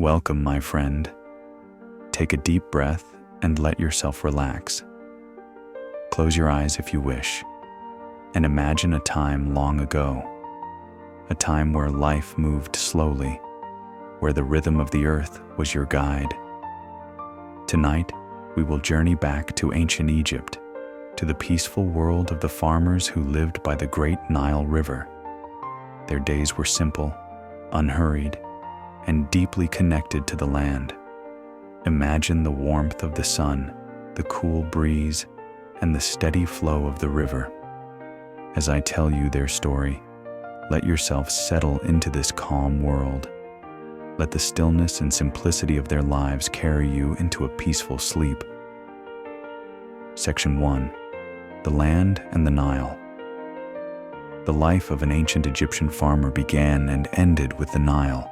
Welcome, my friend. Take a deep breath and let yourself relax. Close your eyes if you wish, and imagine a time long ago, a time where life moved slowly, where the rhythm of the earth was your guide. Tonight, we will journey back to ancient Egypt, to the peaceful world of the farmers who lived by the great Nile River. Their days were simple, unhurried, and deeply connected to the land. Imagine the warmth of the sun, the cool breeze, and the steady flow of the river. As I tell you their story, let yourself settle into this calm world. Let the stillness and simplicity of their lives carry you into a peaceful sleep. Section 1. The Land and the Nile. The life of an ancient Egyptian farmer began and ended with the Nile.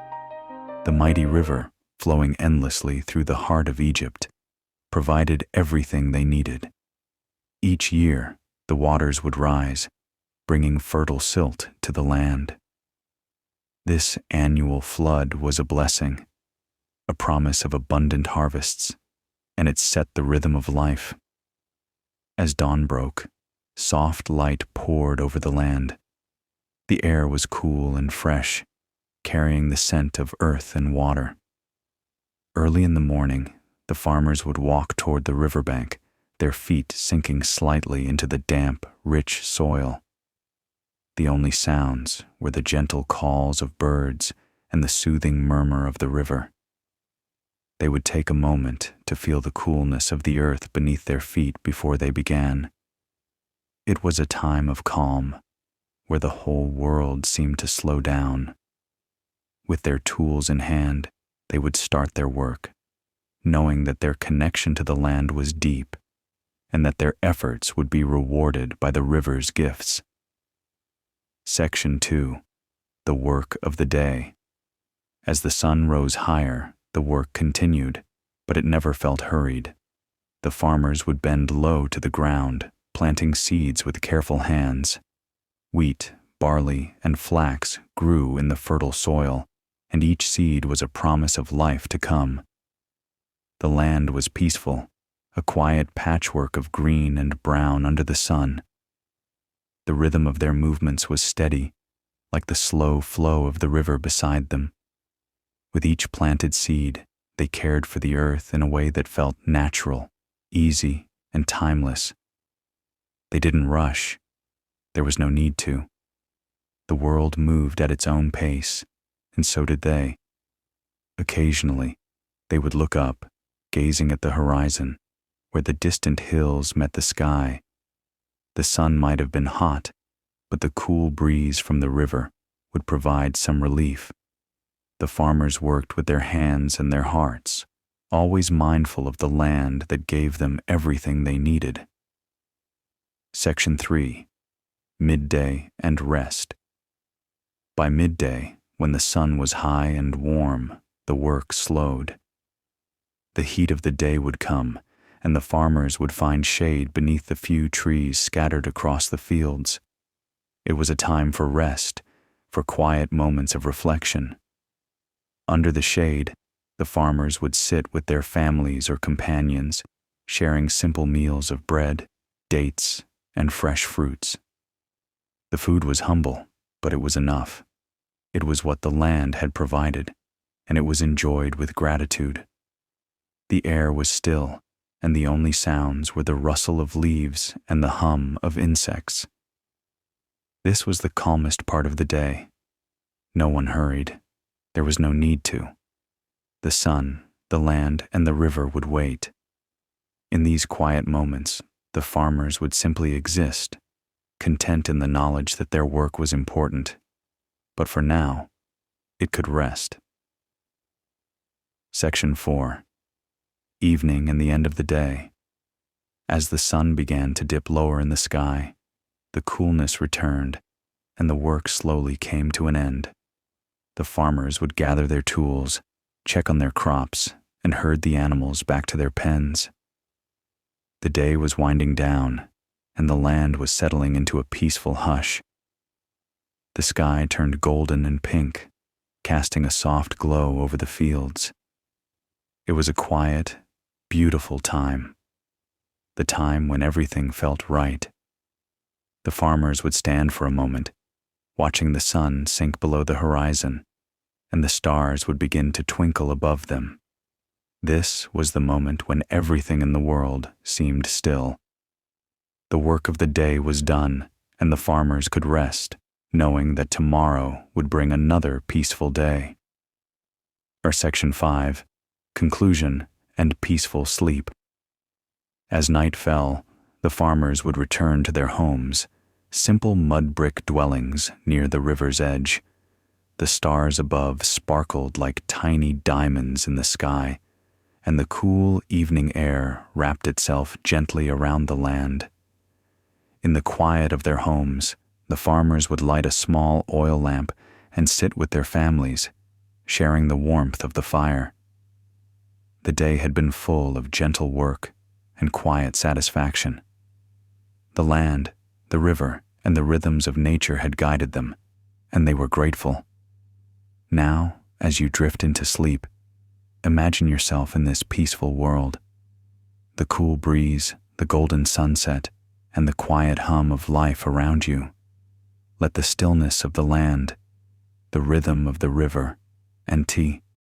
The mighty river, flowing endlessly through the heart of Egypt, provided everything they needed. Each year, the waters would rise, bringing fertile silt to the land. This annual flood was a blessing, a promise of abundant harvests, and it set the rhythm of life. As dawn broke, soft light poured over the land. The air was cool and fresh, carrying the scent of earth and water. Early in the morning, the farmers would walk toward the riverbank, their feet sinking slightly into the damp, rich soil. The only sounds were the gentle calls of birds and the soothing murmur of the river. They would take a moment to feel the coolness of the earth beneath their feet before they began. It was a time of calm, where the whole world seemed to slow down. With their tools in hand, they would start their work, knowing that their connection to the land was deep and that their efforts would be rewarded by the river's gifts. Section 2. The Work of the Day. As the sun rose higher, the work continued, but it never felt hurried. The farmers would bend low to the ground, planting seeds with careful hands. Wheat, barley, and flax grew in the fertile soil, and each seed was a promise of life to come. The land was peaceful, a quiet patchwork of green and brown under the sun. The rhythm of their movements was steady, like the slow flow of the river beside them. With each planted seed, they cared for the earth in a way that felt natural, easy, and timeless. They didn't rush. There was no need to. The world moved at its own pace, and so did they. Occasionally, they would look up, gazing at the horizon, where the distant hills met the sky. The sun might have been hot, but the cool breeze from the river would provide some relief. The farmers worked with their hands and their hearts, always mindful of the land that gave them everything they needed. Section 3. Midday and Rest. By midday, when the sun was high and warm, the work slowed. The heat of the day would come, and the farmers would find shade beneath the few trees scattered across the fields. It was a time for rest, for quiet moments of reflection. Under the shade, the farmers would sit with their families or companions, sharing simple meals of bread, dates, and fresh fruits. The food was humble, but it was enough. It was what the land had provided, and it was enjoyed with gratitude. The air was still, and the only sounds were the rustle of leaves and the hum of insects. This was the calmest part of the day. No one hurried. There was no need to. The sun, the land, and the river would wait. In these quiet moments, the farmers would simply exist, content in the knowledge that their work was important. But for now, it could rest. Section 4. Evening and the end of the day. As the sun began to dip lower in the sky, the coolness returned, and the work slowly came to an end. The farmers would gather their tools, check on their crops, and herd the animals back to their pens. The day was winding down, and the land was settling into a peaceful hush. The sky turned golden and pink, casting a soft glow over the fields. It was a quiet, beautiful time, the time when everything felt right. The farmers would stand for a moment, watching the sun sink below the horizon, and the stars would begin to twinkle above them. This was the moment when everything in the world seemed still. The work of the day was done, and the farmers could rest, knowing that tomorrow would bring another peaceful day. Section 5, Conclusion and Peaceful Sleep. As night fell, the farmers would return to their homes, simple mud brick dwellings near the river's edge. The stars above sparkled like tiny diamonds in the sky, and the cool evening air wrapped itself gently around the land. In the quiet of their homes, the farmers would light a small oil lamp and sit with their families, sharing the warmth of the fire. The day had been full of gentle work and quiet satisfaction. The land, the river, and the rhythms of nature had guided them, and they were grateful. Now, as you drift into sleep, imagine yourself in this peaceful world. The cool breeze, the golden sunset, and the quiet hum of life around you. Let the stillness of the land, the rhythm of the river, and tea,